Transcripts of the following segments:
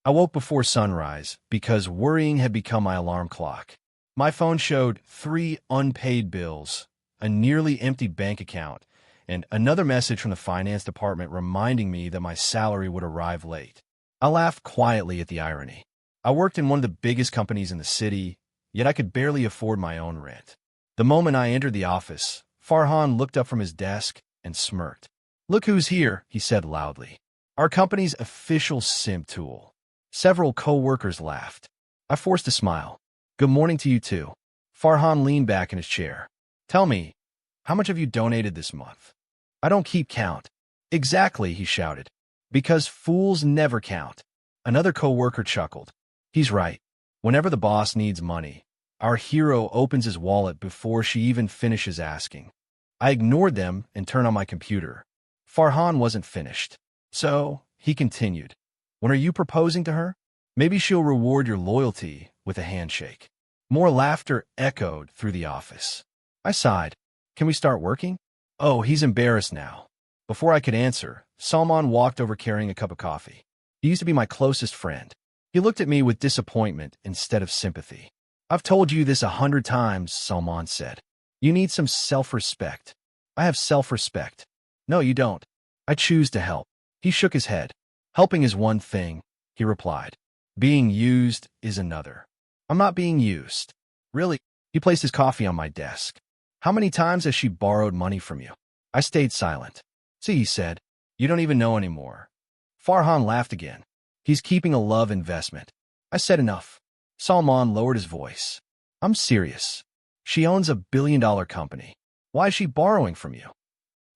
I woke before sunrise because worrying had become my alarm clock. My phone showed 3 unpaid bills, a nearly empty bank account, and another message from the finance department reminding me that my salary would arrive late. I laughed quietly at the irony. I worked in one of the biggest companies in the city, yet I could barely afford my own rent. The moment I entered the office, Farhan looked up from his desk and smirked. "Look who's here," he said loudly. "Our company's official Simp tool." Several co-workers laughed. I forced a smile. "Good morning to you too." Farhan leaned back in his chair. "Tell me, how much have you donated this month?" "I don't keep count." "Exactly," he shouted. "Because fools never count." Another co-worker chuckled. "He's right. Whenever the boss needs money, our hero opens his wallet before she even finishes asking." I ignored them and turned on my computer. Farhan wasn't finished. "So," he continued, "when are you proposing to her? Maybe she'll reward your loyalty with a handshake." More laughter echoed through the office. I sighed. "Can we start working?" "Oh," he's embarrassed now. Before I could answer, Salman walked over carrying a cup of coffee. He used to be my closest friend. He looked at me with disappointment instead of sympathy. "I've told you this 100 times," Salman said. "You need some self-respect." "I have self-respect." "No, you don't." "I choose to help." He shook his head. "Helping is one thing," he replied. "Being used is another." "I'm not being used." "Really?" He placed his coffee on my desk. "How many times has she borrowed money from you?" I stayed silent. "See," he said, "you don't even know anymore." Farhan laughed again. "He's keeping a love investment." I said enough. Salman lowered his voice. "I'm serious. She owns a billion-dollar company. Why is she borrowing from you?"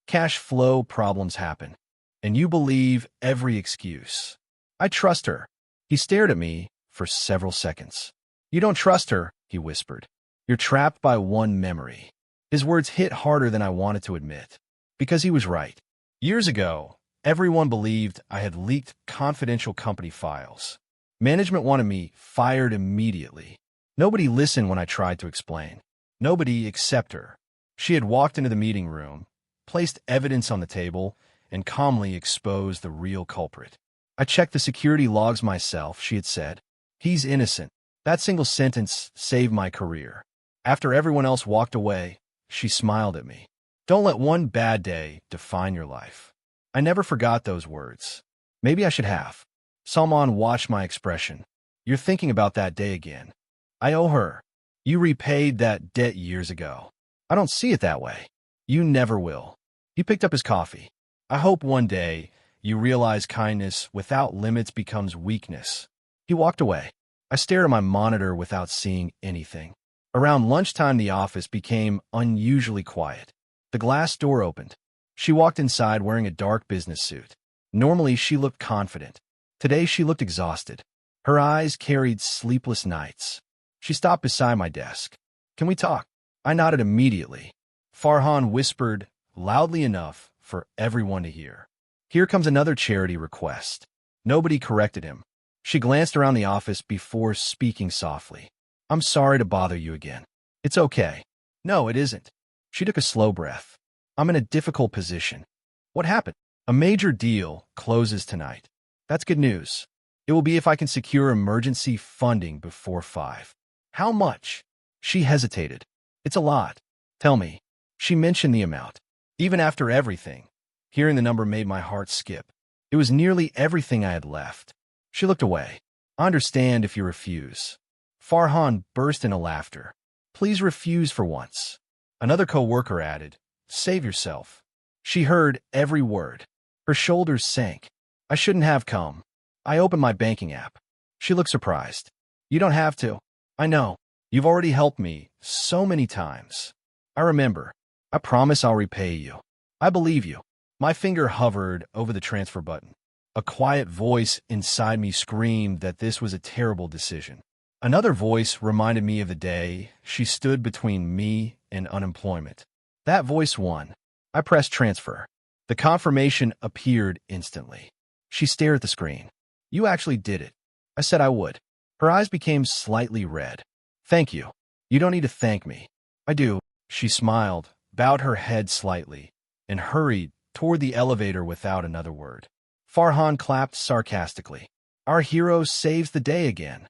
"Cash flow problems happen. And you believe every excuse." "I trust her." He stared at me for several seconds. "You don't trust her," he whispered. "You're trapped by one memory." His words hit harder than I wanted to admit. Because he was right. Years ago, everyone believed I had leaked confidential company files. Management wanted me fired immediately. Nobody listened when I tried to explain. Nobody except her. She had walked into the meeting room, placed evidence on the table, and calmly exposed the real culprit. "I checked the security logs myself," she had said. "He's innocent." That single sentence saved my career. After everyone else walked away, she smiled at me. "Don't let one bad day define your life." I never forgot those words. Maybe I should have. Salman watched my expression. "You're thinking about that day again." "I owe her." "You repaid that debt years ago." "I don't see it that way." "You never will." He picked up his coffee. "I hope one day you realize kindness without limits becomes weakness." He walked away. I stared at my monitor without seeing anything. Around lunchtime, the office became unusually quiet. The glass door opened. She walked inside wearing a dark business suit. Normally, she looked confident. Today, she looked exhausted. Her eyes carried sleepless nights. She stopped beside my desk. "Can we talk?" I nodded immediately. Farhan whispered loudly enough for everyone to hear. "Here comes another charity request." Nobody corrected him. She glanced around the office before speaking softly. "I'm sorry to bother you again." "It's okay." "No, it isn't." She took a slow breath. "I'm in a difficult position." "What happened?" "A major deal closes tonight." "That's good news." "It will be if I can secure emergency funding before 5. "How much?" She hesitated. "It's a lot." "Tell me." She mentioned the amount. Even after everything, hearing the number made my heart skip. It was nearly everything I had left. She looked away. "I understand if you refuse." Farhan burst into laughter. "Please refuse for once." Another co-worker added, "Save yourself." She heard every word. Her shoulders sank. "I shouldn't have come." I opened my banking app. She looked surprised. "You don't have to." "I know. You've already helped me so many times." "I remember." "I promise I'll repay you." "I believe you." My finger hovered over the transfer button. A quiet voice inside me screamed that this was a terrible decision. Another voice reminded me of the day she stood between me and unemployment. That voice won. I pressed transfer. The confirmation appeared instantly. She stared at the screen. "You actually did it." I said I would. Her eyes became slightly red. "Thank you." "You don't need to thank me." "I do." She smiled, bowed her head slightly, and hurried toward the elevator without another word. Farhan clapped sarcastically. Our hero saves the day again.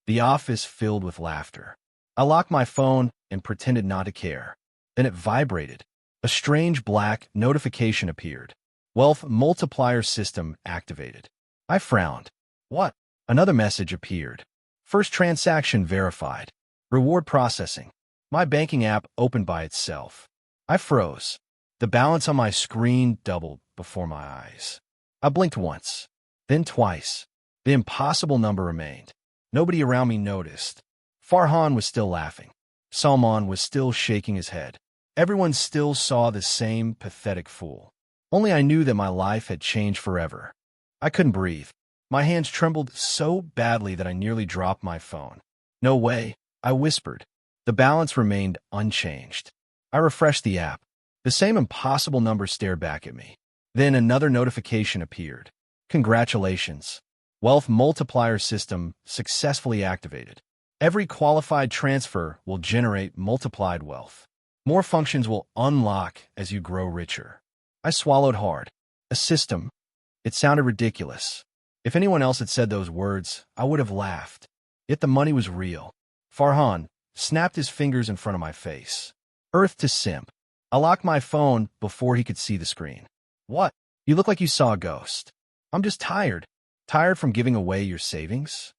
The office filled with laughter. I locked my phone and pretended not to care. Then it vibrated. A strange black notification appeared. Wealth multiplier system activated. I frowned. What? Another message appeared. First transaction verified. Reward processing. My banking app opened by itself. I froze. The balance on my screen doubled before my eyes. I blinked once, then twice. The impossible number remained. Nobody around me noticed. Farhan was still laughing. Salman was still shaking his head. Everyone still saw the same pathetic fool. Only I knew that my life had changed forever. I couldn't breathe. My hands trembled so badly that I nearly dropped my phone. No way, I whispered. The balance remained unchanged. I refreshed the app. The same impossible number stared back at me. Then another notification appeared. Congratulations. Wealth multiplier system successfully activated. Every qualified transfer will generate multiplied wealth. More functions will unlock as you grow richer. I swallowed hard. A system. It sounded ridiculous. If anyone else had said those words, I would have laughed. Yet the money was real. Farhan snapped his fingers in front of my face. Earth to Simp. I locked my phone before he could see the screen. What? You look like you saw a ghost. I'm just tired. Tired from giving away your savings?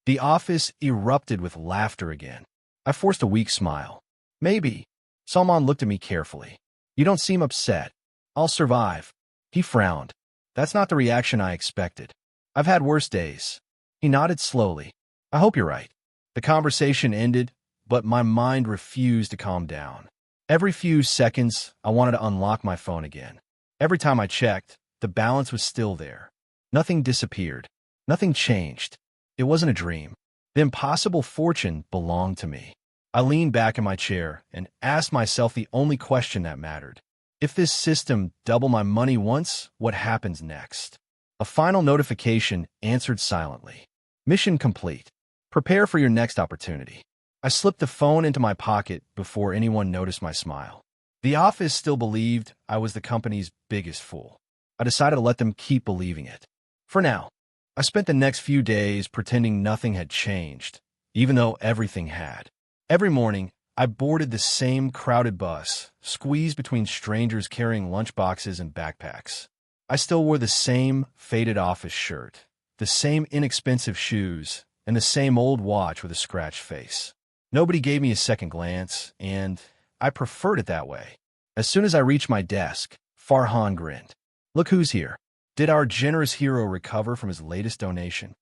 The office erupted with laughter again. I forced a weak smile. Maybe. Salman looked at me carefully. You don't seem upset. I'll survive. He frowned. That's not the reaction I expected. I've had worse days. He nodded slowly. I hope you're right. The conversation ended, but my mind refused to calm down. Every few seconds, I wanted to unlock my phone again. Every time I checked, the balance was still there. Nothing disappeared. Nothing changed. It wasn't a dream. The impossible fortune belonged to me. I leaned back in my chair and asked myself the only question that mattered. If this system doubled my money once, what happens next? A final notification answered silently. Mission complete. Prepare for your next opportunity. I slipped the phone into my pocket before anyone noticed my smile. The office still believed I was the company's biggest fool. I decided to let them keep believing it. For now, I spent the next few days pretending nothing had changed, even though everything had. Every morning, I boarded the same crowded bus, squeezed between strangers carrying lunchboxes and backpacks. I still wore the same faded office shirt, the same inexpensive shoes, and the same old watch with a scratched face. Nobody gave me a second glance, and I preferred it that way. As soon as I reached my desk, Farhan grinned. Look who's here. Did our generous hero recover from his latest donation?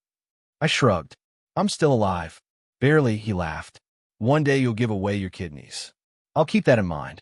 I shrugged. I'm still alive. Barely, he laughed. One day you'll give away your kidneys. I'll keep that in mind.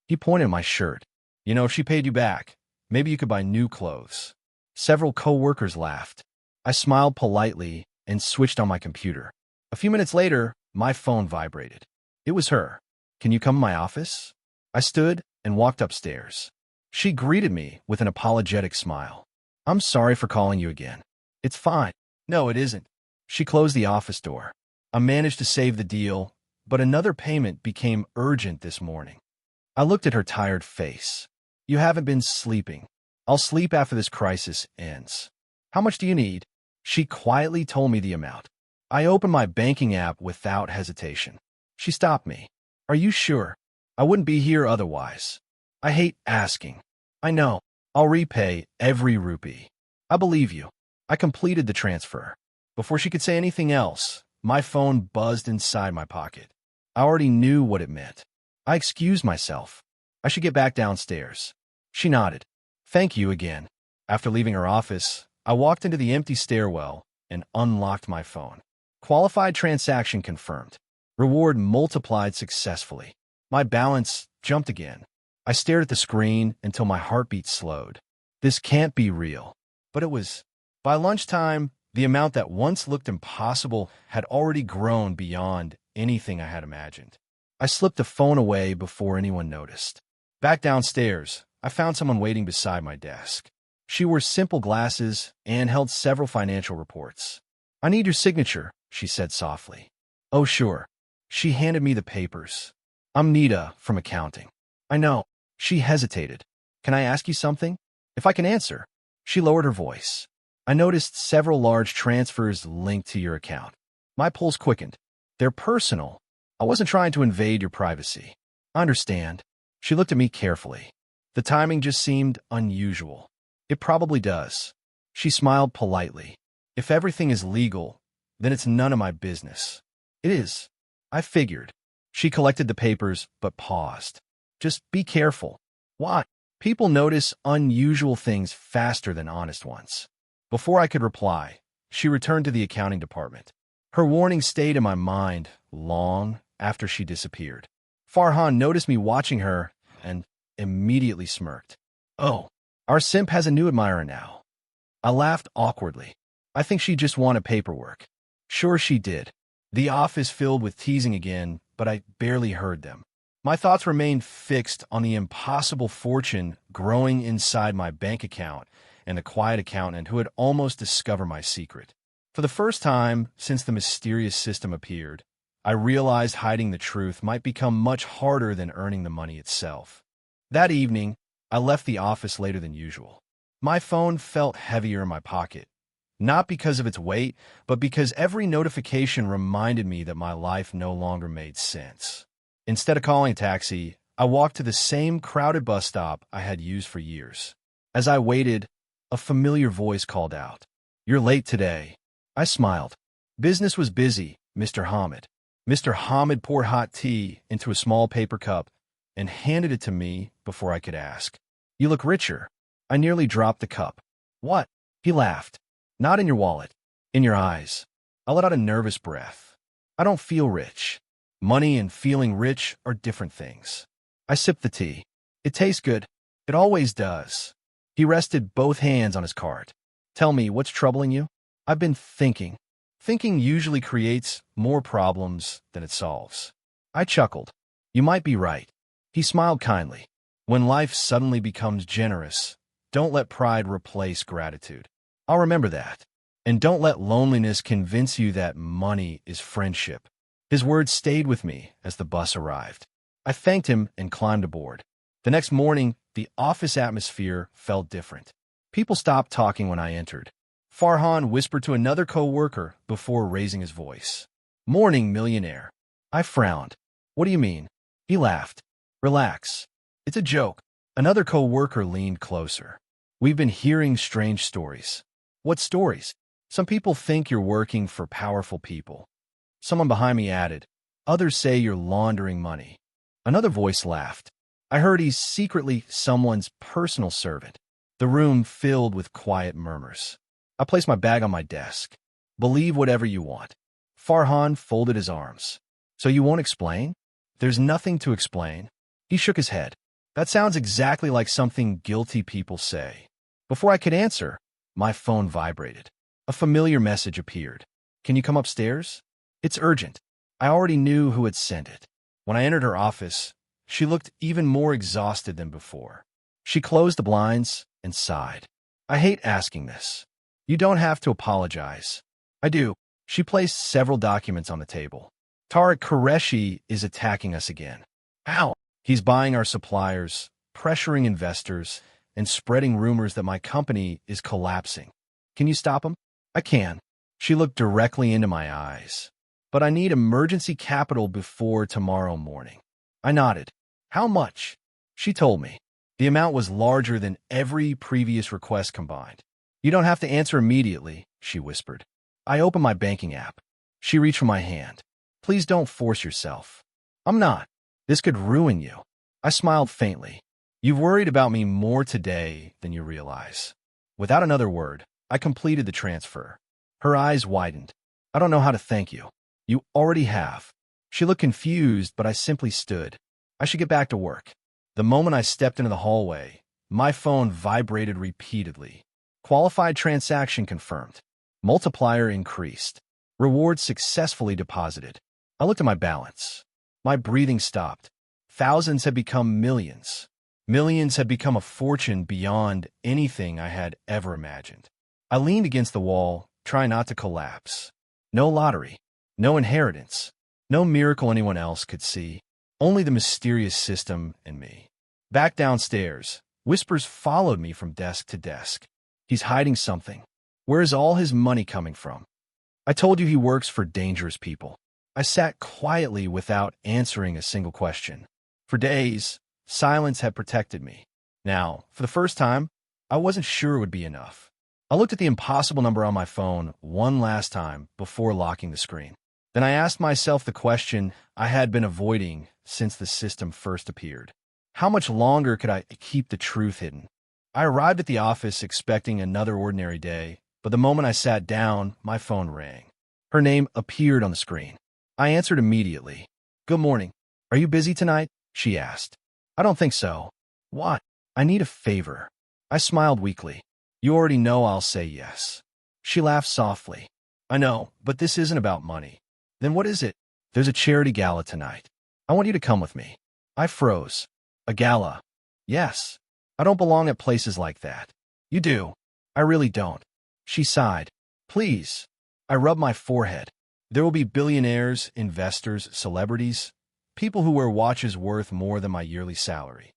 He pointed at my shirt. You know, if she paid you back, maybe you could buy new clothes. Several co-workers laughed. I smiled politely and switched on my computer. A few minutes later, my phone vibrated. It was her. Can you come to my office? I stood and walked upstairs. She greeted me with an apologetic smile. I'm sorry for calling you again. It's fine. No, it isn't. She closed the office door. I managed to save the deal, but another payment became urgent this morning. I looked at her tired face. You haven't been sleeping. I'll sleep after this crisis ends. How much do you need? She quietly told me the amount. I opened my banking app without hesitation. She stopped me. Are you sure? I wouldn't be here otherwise. I hate asking. I know. I'll repay every rupee. I believe you. I completed the transfer. Before she could say anything else, my phone buzzed inside my pocket. I already knew what it meant. I excused myself. I should get back downstairs. She nodded. Thank you again. After leaving her office, I walked into the empty stairwell and unlocked my phone. Qualified transaction confirmed. Reward multiplied successfully. My balance jumped again. I stared at the screen until my heartbeat slowed. This can't be real. But it was. By lunchtime, the amount that once looked impossible had already grown beyond anything I had imagined. I slipped the phone away before anyone noticed. Back downstairs, I found someone waiting beside my desk. She wore simple glasses and held several financial reports. I need your signature, she said softly. Oh, sure. She handed me the papers. I'm Nita from accounting. I know. She hesitated. Can I ask you something? If I can answer. She lowered her voice. I noticed several large transfers linked to your account. My pulse quickened. They're personal. I wasn't trying to invade your privacy. I understand. She looked at me carefully. The timing just seemed unusual. It probably does. She smiled politely. If everything is legal, then it's none of my business. It is. I figured. She collected the papers, but paused. Just be careful. Why? People notice unusual things faster than honest ones. Before I could reply, she returned to the accounting department. Her warning stayed in my mind long after she disappeared. Farhan noticed me watching her and immediately smirked. Oh, our simp has a new admirer now. I laughed awkwardly. I think she just wanted paperwork. Sure she did. The office filled with teasing again, but I barely heard them. My thoughts remained fixed on the impossible fortune growing inside my bank account and the quiet accountant who had almost discovered my secret. For the first time since the mysterious system appeared, I realized hiding the truth might become much harder than earning the money itself. That evening, I left the office later than usual. My phone felt heavier in my pocket, not because of its weight, but because every notification reminded me that my life no longer made sense. Instead of calling a taxi, I walked to the same crowded bus stop I had used for years. As I waited, a familiar voice called out, "You're late today." I smiled. Business was busy, Mr. Hamid. Mr. Hamid poured hot tea into a small paper cup and handed it to me before I could ask. "You look richer." I nearly dropped the cup. "What?" He laughed. "Not in your wallet, in your eyes." I let out a nervous breath. I don't feel rich. Money and feeling rich are different things. I sipped the tea. It tastes good. It always does. He rested both hands on his cart. "Tell me, what's troubling you?" "I've been thinking." Thinking usually creates more problems than it solves. I chuckled. "You might be right." He smiled kindly. "When life suddenly becomes generous, don't let pride replace gratitude." I'll remember that. And don't let loneliness convince you that money is friendship. His words stayed with me as the bus arrived. I thanked him and climbed aboard. The next morning, the office atmosphere felt different. People stopped talking when I entered. Farhan whispered to another co-worker before raising his voice. "Morning, millionaire." I frowned. "What do you mean?" He laughed. "Relax. It's a joke." Another co-worker leaned closer. "We've been hearing strange stories." "What stories?" "Some people think you're working for powerful people." Someone behind me added, "Others say you're laundering money." Another voice laughed. "I heard he's secretly someone's personal servant." The room filled with quiet murmurs. I placed my bag on my desk. "Believe whatever you want." Farhan folded his arms. "So you won't explain?" "There's nothing to explain." He shook his head. "That sounds exactly like something guilty people say." Before I could answer, my phone vibrated. A familiar message appeared. "Can you come upstairs?" "It's urgent." I already knew who had sent it. When I entered her office, she looked even more exhausted than before. She closed the blinds and sighed. "I hate asking this." "You don't have to apologize." "I do." She placed several documents on the table. "Tariq Qureshi is attacking us again." "How?" "He's buying our suppliers, pressuring investors, and spreading rumors that my company is collapsing." "Can you stop him?" "I can." She looked directly into my eyes. "But I need emergency capital before tomorrow morning." I nodded. "How much?" She told me. The amount was larger than every previous request combined. "You don't have to answer immediately," she whispered. I opened my banking app. She reached for my hand. "Please don't force yourself." "I'm not. This could ruin you." I smiled faintly. "You've worried about me more today than you realize." Without another word, I completed the transfer. Her eyes widened. "I don't know how to thank you." "You already have." She looked confused, but I simply stood. I should get back to work. The moment I stepped into the hallway, my phone vibrated repeatedly. Qualified transaction confirmed. Multiplier increased. Reward successfully deposited. I looked at my balance. My breathing stopped. Thousands had become millions. Millions had become a fortune beyond anything I had ever imagined. I leaned against the wall, trying not to collapse. No lottery. No inheritance. No miracle anyone else could see. Only the mysterious system and me. Back downstairs, whispers followed me from desk to desk. "He's hiding something." Where is all his money coming from? I told you he works for dangerous people. I sat quietly without answering a single question. For days, silence had protected me. Now, for the first time, I wasn't sure it would be enough. I looked at the impossible number on my phone one last time before locking the screen. Then I asked myself the question I had been avoiding since the system first appeared. How much longer could I keep the truth hidden? I arrived at the office expecting another ordinary day, but the moment I sat down, my phone rang. Her name appeared on the screen. I answered immediately. "Good morning. Are you busy tonight?" she asked. "I don't think so." "What?" "I need a favor." I smiled weakly. "You already know I'll say yes." She laughed softly. "I know, but this isn't about money." "Then what is it?" "There's a charity gala tonight. I want you to come with me." I froze. "A gala?" "Yes. I don't belong at places like that." "You do." "I really don't." She sighed. "Please." I rubbed my forehead. "There will be billionaires, investors, celebrities, people who wear watches worth more than my yearly salary.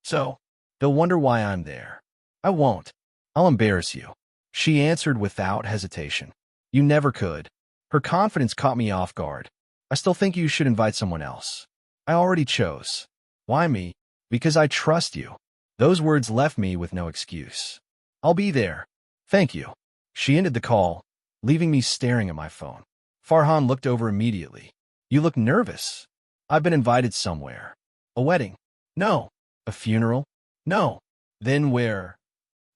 So, they'll wonder why I'm there." "I won't. I'll embarrass you." She answered without hesitation. "You never could." Her confidence caught me off guard. "I still think you should invite someone else." "I already chose." "Why me?" "Because I trust you." Those words left me with no excuse. "I'll be there." "Thank you." She ended the call, leaving me staring at my phone. Farhan looked over immediately. "You look nervous." "I've been invited somewhere." "A wedding?" "No." "A funeral?" "No." "Then where?"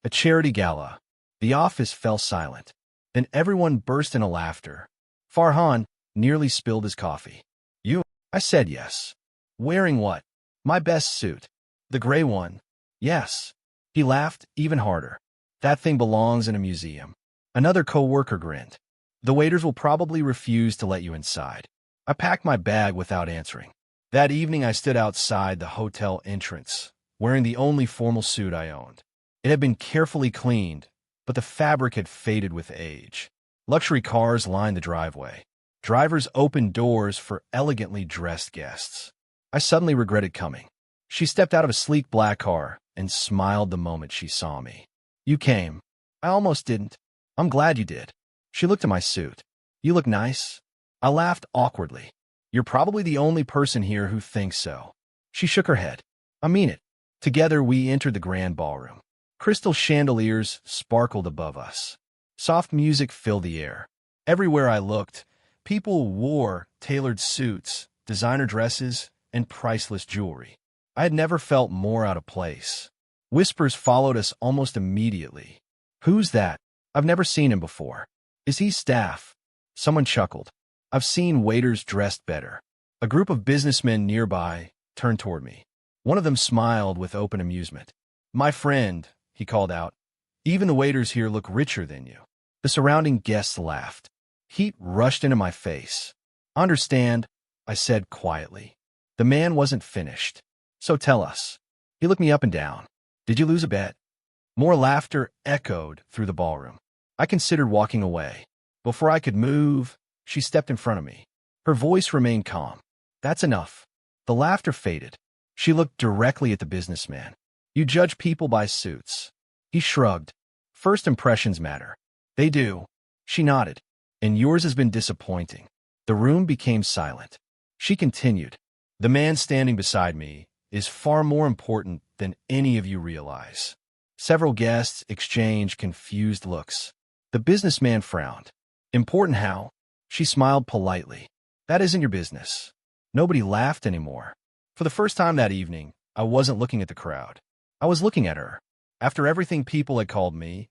"A charity gala." The office fell silent. Then everyone burst into laughter. Farhan nearly spilled his coffee. "You?" I said yes. "Wearing what?" "My best suit." "The gray one?" "Yes." He laughed even harder. "That thing belongs in a museum." Another coworker grinned. "The waiters will probably refuse to let you inside." I packed my bag without answering. That evening I stood outside the hotel entrance, wearing the only formal suit I owned. It had been carefully cleaned, but the fabric had faded with age. Luxury cars lined the driveway. Drivers opened doors for elegantly dressed guests. I suddenly regretted coming. She stepped out of a sleek black car and smiled the moment she saw me. "You came." "I almost didn't." "I'm glad you did." She looked at my suit. "You look nice." I laughed awkwardly. "You're probably the only person here who thinks so." She shook her head. "I mean it." Together we entered the grand ballroom. Crystal chandeliers sparkled above us. Soft music filled the air. Everywhere I looked, people wore tailored suits, designer dresses, and priceless jewelry. I had never felt more out of place. Whispers followed us almost immediately. "Who's that? I've never seen him before. Is he staff?" Someone chuckled. "I've seen waiters dressed better." A group of businessmen nearby turned toward me. One of them smiled with open amusement. "My friend," he called out, "even the waiters here look richer than you." The surrounding guests laughed. Heat rushed into my face. "Understand," I said quietly. The man wasn't finished. "So tell us." He looked me up and down. "Did you lose a bet?" More laughter echoed through the ballroom. I considered walking away. Before I could move, she stepped in front of me. Her voice remained calm. "That's enough." The laughter faded. She looked directly at the businessman. "You judge people by suits." He shrugged. "First impressions matter." "They do." She nodded. "And yours has been disappointing." The room became silent. She continued. "The man standing beside me is far more important than any of you realize." Several guests exchanged confused looks. The businessman frowned. "Important how?" She smiled politely. "That isn't your business." Nobody laughed anymore. For the first time that evening, I wasn't looking at the crowd. I was looking at her. After everything people had called me,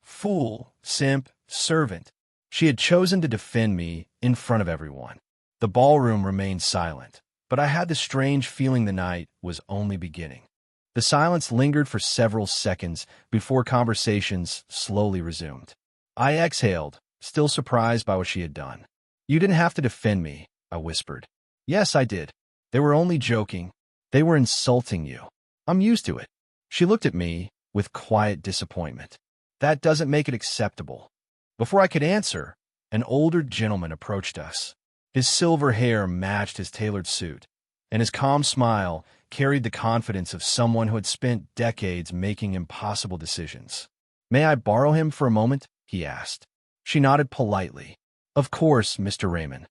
fool, simp, servant, she had chosen to defend me in front of everyone. The ballroom remained silent, but I had the strange feeling the night was only beginning. The silence lingered for several seconds before conversations slowly resumed. I exhaled, still surprised by what she had done. "You didn't have to defend me," I whispered. "Yes, I did. They were only joking. They were insulting you." "I'm used to it." She looked at me with quiet disappointment. "That doesn't make it acceptable." Before I could answer, an older gentleman approached us. His silver hair matched his tailored suit, and his calm smile carried the confidence of someone who had spent decades making impossible decisions. "May I borrow him for a moment?" he asked. She nodded politely. Of course, Mr. Raymond.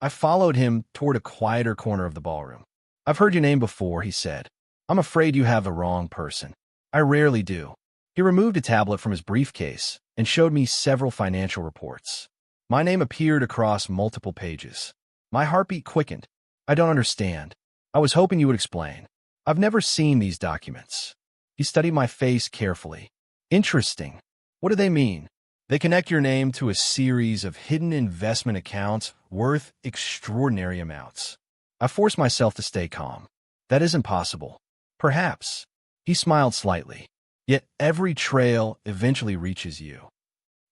I followed him toward a quieter corner of the ballroom. I've heard your name before, he said. I'm afraid you have the wrong person. I rarely do. He removed a tablet from his briefcase and showed me several financial reports. My name appeared across multiple pages. My heartbeat quickened. I don't understand. I was hoping you would explain. I've never seen these documents. He studied my face carefully. Interesting. What do they mean? They connect your name to a series of hidden investment accounts worth extraordinary amounts. I forced myself to stay calm. That isn't possible. Perhaps. He smiled slightly. Yet every trail eventually reaches you.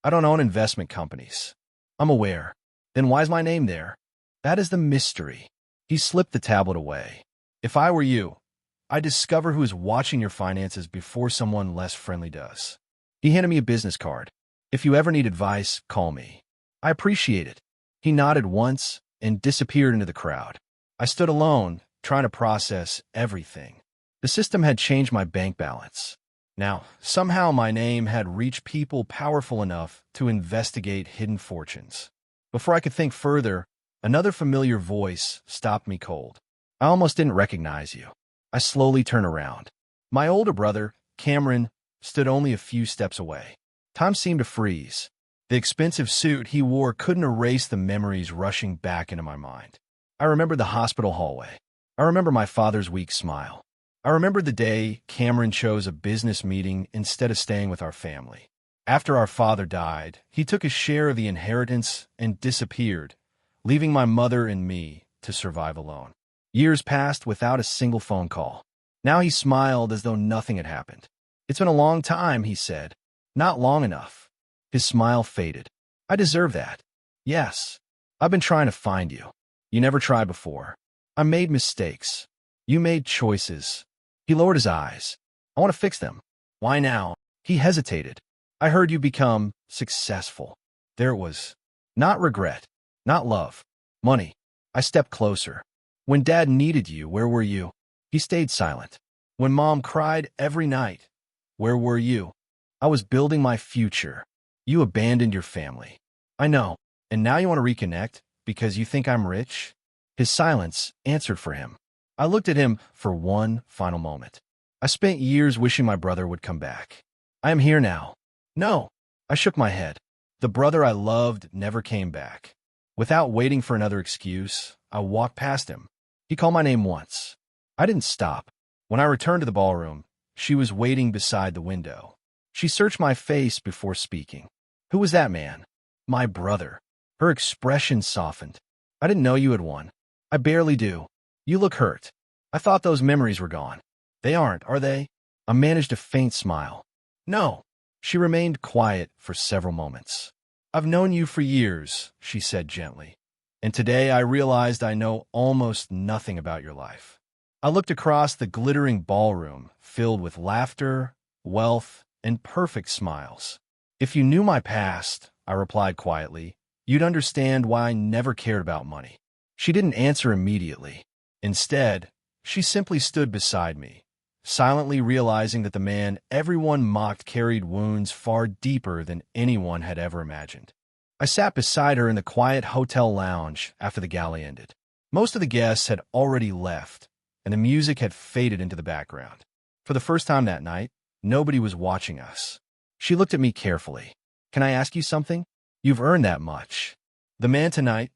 I don't own investment companies. I'm aware. Then why's my name there? That is the mystery. He slipped the tablet away. If I were you, I'd discover who is watching your finances before someone less friendly does. He handed me a business card. If you ever need advice, call me. I appreciate it. He nodded once and disappeared into the crowd. I stood alone, trying to process everything. The system had changed my bank balance. Now, somehow my name had reached people powerful enough to investigate hidden fortunes. Before I could think further, another familiar voice stopped me cold. I almost didn't recognize you. I slowly turned around. My older brother, Cameron, stood only a few steps away. Time seemed to freeze. The expensive suit he wore couldn't erase the memories rushing back into my mind. I remembered the hospital hallway. I remember my father's weak smile. I remembered the day Cameron chose a business meeting instead of staying with our family. After our father died, he took his share of the inheritance and disappeared, leaving my mother and me to survive alone. Years passed without a single phone call. Now he smiled as though nothing had happened. It's been a long time, he said. Not long enough. His smile faded. I deserve that. Yes. I've been trying to find you. You never tried before. I made mistakes. You made choices. He lowered his eyes. I want to fix them. Why now? He hesitated. I heard you become successful. There it was. Not regret. Not love. Money. I stepped closer. When Dad needed you, where were you? He stayed silent. When Mom cried every night, where were you? I was building my future. You abandoned your family. I know. And now you want to reconnect because you think I'm rich? His silence answered for him. I looked at him for one final moment. I spent years wishing my brother would come back. I am here now. No. I shook my head. The brother I loved never came back. Without waiting for another excuse, I walked past him. He called my name once. I didn't stop. When I returned to the ballroom, she was waiting beside the window. She searched my face before speaking. Who was that man? My brother. Her expression softened. I didn't know you had won. I barely do. You look hurt. I thought those memories were gone. They aren't, are they? I managed a faint smile. No. She remained quiet for several moments. I've known you for years, she said gently. And today I realized I know almost nothing about your life. I looked across the glittering ballroom filled with laughter, wealth, and perfect smiles. If you knew my past, I replied quietly, you'd understand why I never cared about money. She didn't answer immediately. Instead, she simply stood beside me, silently realizing that the man everyone mocked carried wounds far deeper than anyone had ever imagined. I sat beside her in the quiet hotel lounge after the gala ended. Most of the guests had already left, and the music had faded into the background. For the first time that night, nobody was watching us. She looked at me carefully. Can I ask you something? You've earned that much. The man tonight,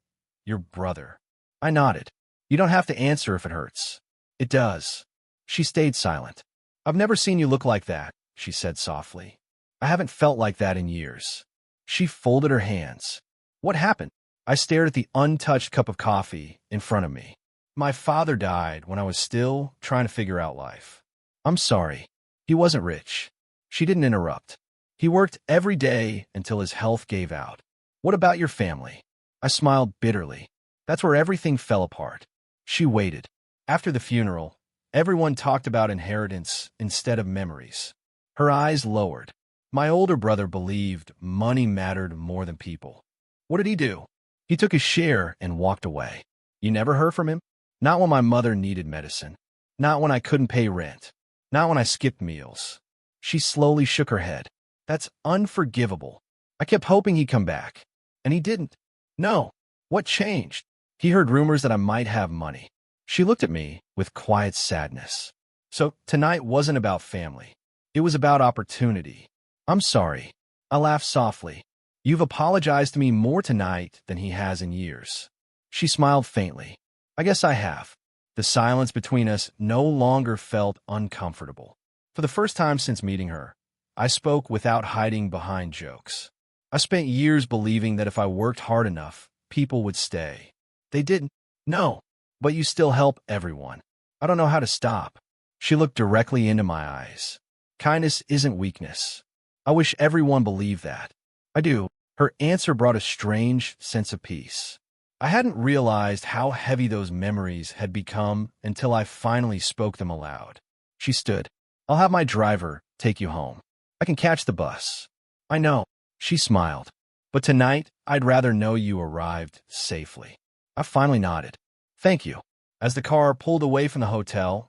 your brother. I nodded. You don't have to answer if it hurts. It does. She stayed silent. I've never seen you look like that, she said softly. I haven't felt like that in years. She folded her hands. What happened? I stared at the untouched cup of coffee in front of me. My father died when I was still trying to figure out life. I'm sorry. He wasn't rich. She didn't interrupt. He worked every day until his health gave out. What about your family? I smiled bitterly. That's where everything fell apart. She waited. After the funeral, everyone talked about inheritance instead of memories. Her eyes lowered. My older brother believed money mattered more than people. What did he do? He took his share and walked away. You never heard from him? Not when my mother needed medicine. Not when I couldn't pay rent. Not when I skipped meals. She slowly shook her head. That's unforgivable. I kept hoping he'd come back, and he didn't. No. What changed? He heard rumors that I might have money. She looked at me with quiet sadness. So tonight wasn't about family. It was about opportunity. I'm sorry. I laughed softly. You've apologized to me more tonight than he has in years. She smiled faintly. I guess I have. The silence between us no longer felt uncomfortable. For the first time since meeting her, I spoke without hiding behind jokes. I spent years believing that if I worked hard enough, people would stay. They didn't. No. But you still help everyone. I don't know how to stop. She looked directly into my eyes. Kindness isn't weakness. I wish everyone believed that. I do. Her answer brought a strange sense of peace. I hadn't realized how heavy those memories had become until I finally spoke them aloud. She stood. I'll have my driver take you home. I can catch the bus. I know. She smiled. But tonight, I'd rather know you arrived safely. I finally nodded. Thank you. As the car pulled away from the hotel,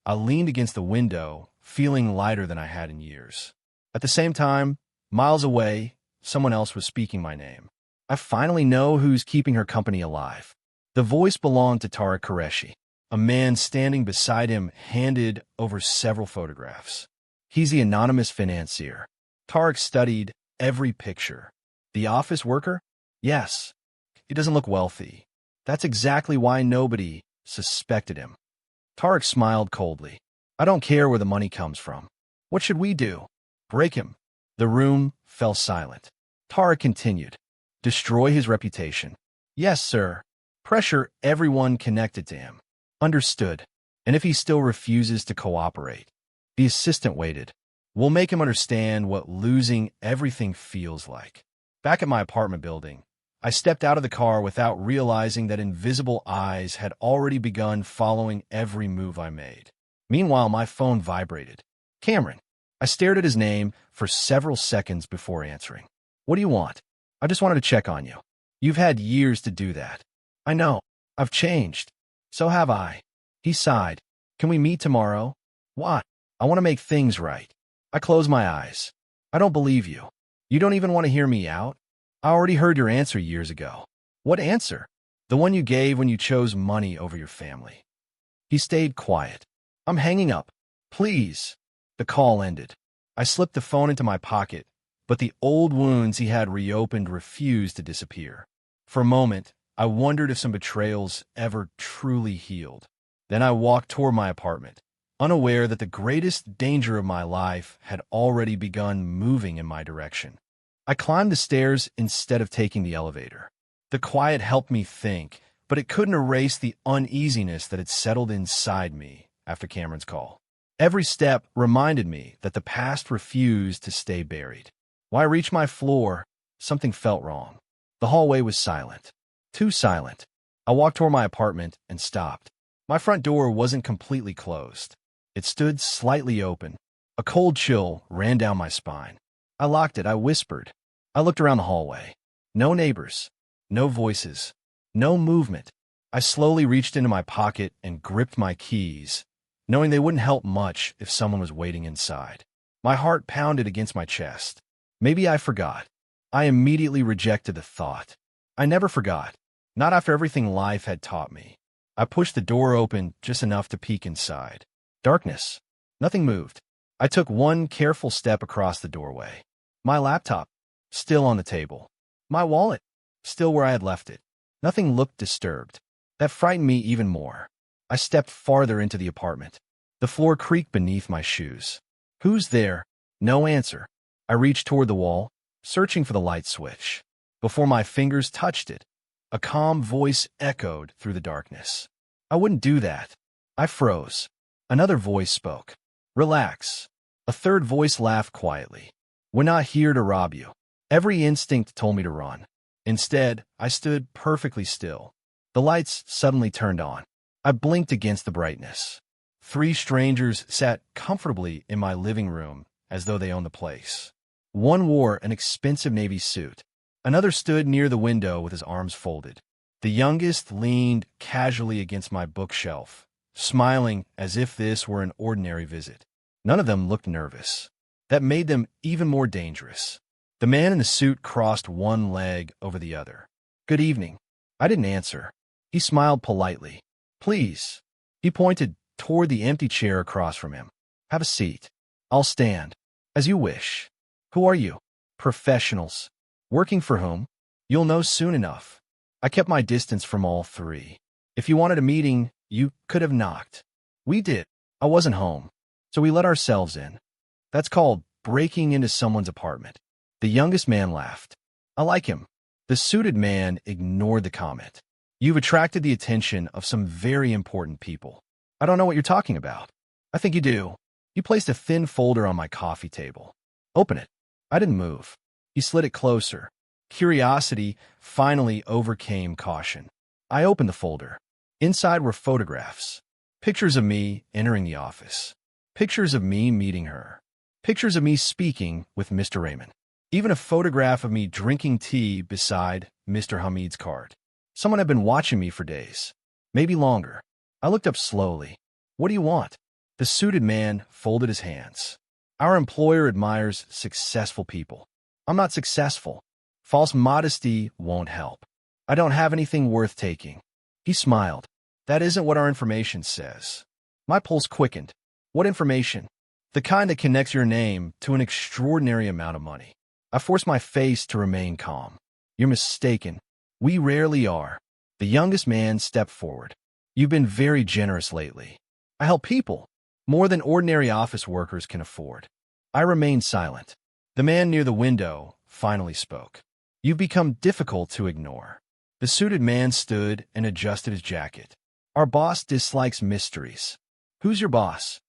I leaned against the window, feeling lighter than I had in years. At the same time, miles away, someone else was speaking my name. I finally know who's keeping her company alive. The voice belonged to Tariq Qureshi. A man standing beside him handed over several photographs. He's the anonymous financier. Tariq studied every picture. The office worker? Yes. He doesn't look wealthy. That's exactly why nobody suspected him. Tariq smiled coldly. I don't care where the money comes from. What should we do? Break him. The room fell silent. Tariq continued. Destroy his reputation. Yes, sir. Pressure everyone connected to him. Understood. And if he still refuses to cooperate? The assistant waited. We'll make him understand what losing everything feels like. Back at my apartment building, I stepped out of the car without realizing that invisible eyes had already begun following every move I made. Meanwhile, my phone vibrated. Cameron. I stared at his name for several seconds before answering. What do you want? I just wanted to check on you. You've had years to do that. I know. I've changed. So have I. He sighed. Can we meet tomorrow? Why? I want to make things right. I closed my eyes. I don't believe you. You don't even want to hear me out? I already heard your answer years ago. What answer? The one you gave when you chose money over your family. He stayed quiet. I'm hanging up. Please. The call ended. I slipped the phone into my pocket, but the old wounds he had reopened refused to disappear. For a moment, I wondered if some betrayals ever truly healed. Then I walked toward my apartment, unaware that the greatest danger of my life had already begun moving in my direction. I climbed the stairs instead of taking the elevator. The quiet helped me think, but it couldn't erase the uneasiness that had settled inside me after Cameron's call. Every step reminded me that the past refused to stay buried. When I reached my floor, something felt wrong. The hallway was silent. Too silent. I walked toward my apartment and stopped. My front door wasn't completely closed. It stood slightly open. A cold chill ran down my spine. I locked it. I whispered. I looked around the hallway. No neighbors. No voices. No movement. I slowly reached into my pocket and gripped my keys, knowing they wouldn't help much if someone was waiting inside. My heart pounded against my chest. Maybe I forgot. I immediately rejected the thought. I never forgot. Not after everything life had taught me. I pushed the door open just enough to peek inside. Darkness. Nothing moved. I took one careful step across the doorway. My laptop, still on the table. My wallet, still where I had left it. Nothing looked disturbed. That frightened me even more. I stepped farther into the apartment. The floor creaked beneath my shoes. Who's there? No answer. I reached toward the wall, searching for the light switch. Before my fingers touched it, a calm voice echoed through the darkness. I wouldn't do that. I froze. Another voice spoke. Relax. A third voice laughed quietly. We're not here to rob you. Every instinct told me to run. Instead, I stood perfectly still. The lights suddenly turned on. I blinked against the brightness. 3 strangers sat comfortably in my living room as though they owned the place. One wore an expensive navy suit. Another stood near the window with his arms folded. The youngest leaned casually against my bookshelf, smiling as if this were an ordinary visit. None of them looked nervous. That made them even more dangerous. The man in the suit crossed one leg over the other. Good evening. I didn't answer. He smiled politely. Please. He pointed toward the empty chair across from him. Have a seat. I'll stand. As you wish. Who are you? Professionals. Working for whom? You'll know soon enough. I kept my distance from all three. If you wanted a meeting, you could have knocked. We did. I wasn't home, so we let ourselves in. That's called breaking into someone's apartment. The youngest man laughed. I like him. The suited man ignored the comment. You've attracted the attention of some very important people. I don't know what you're talking about. I think you do. He placed a thin folder on my coffee table. Open it. I didn't move. He slid it closer. Curiosity finally overcame caution. I opened the folder. Inside were photographs. Pictures of me entering the office. Pictures of me meeting her. Pictures of me speaking with Mr. Raymond. Even a photograph of me drinking tea beside Mr. Hamid's cart. Someone had been watching me for days. Maybe longer. I looked up slowly. What do you want? The suited man folded his hands. Our employer admires successful people. I'm not successful. False modesty won't help. I don't have anything worth taking. He smiled. That isn't what our information says. My pulse quickened. What information? The kind that connects your name to an extraordinary amount of money. I forced my face to remain calm. You're mistaken. We rarely are. The youngest man stepped forward. You've been very generous lately. I help people, more than ordinary office workers can afford. I remained silent. The man near the window finally spoke. You've become difficult to ignore. The suited man stood and adjusted his jacket. Our boss dislikes mysteries. Who's your boss?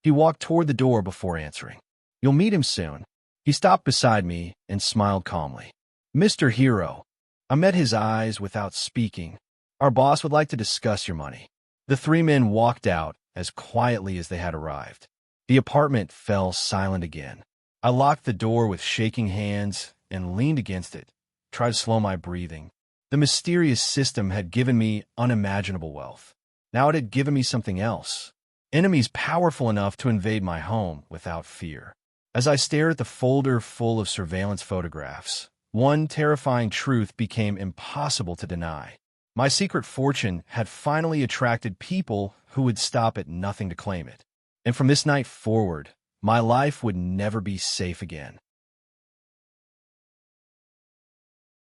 He walked toward the door before answering. You'll meet him soon. He stopped beside me and smiled calmly. Mr. Hero. I met his eyes without speaking. Our boss would like to discuss your money. The three men walked out as quietly as they had arrived. The apartment fell silent again. I locked the door with shaking hands and leaned against it, tried to slow my breathing. The mysterious system had given me unimaginable wealth. Now it had given me something else. Enemies powerful enough to invade my home without fear. As I stared at the folder full of surveillance photographs, one terrifying truth became impossible to deny. My secret fortune had finally attracted people who would stop at nothing to claim it. And from this night forward, my life would never be safe again.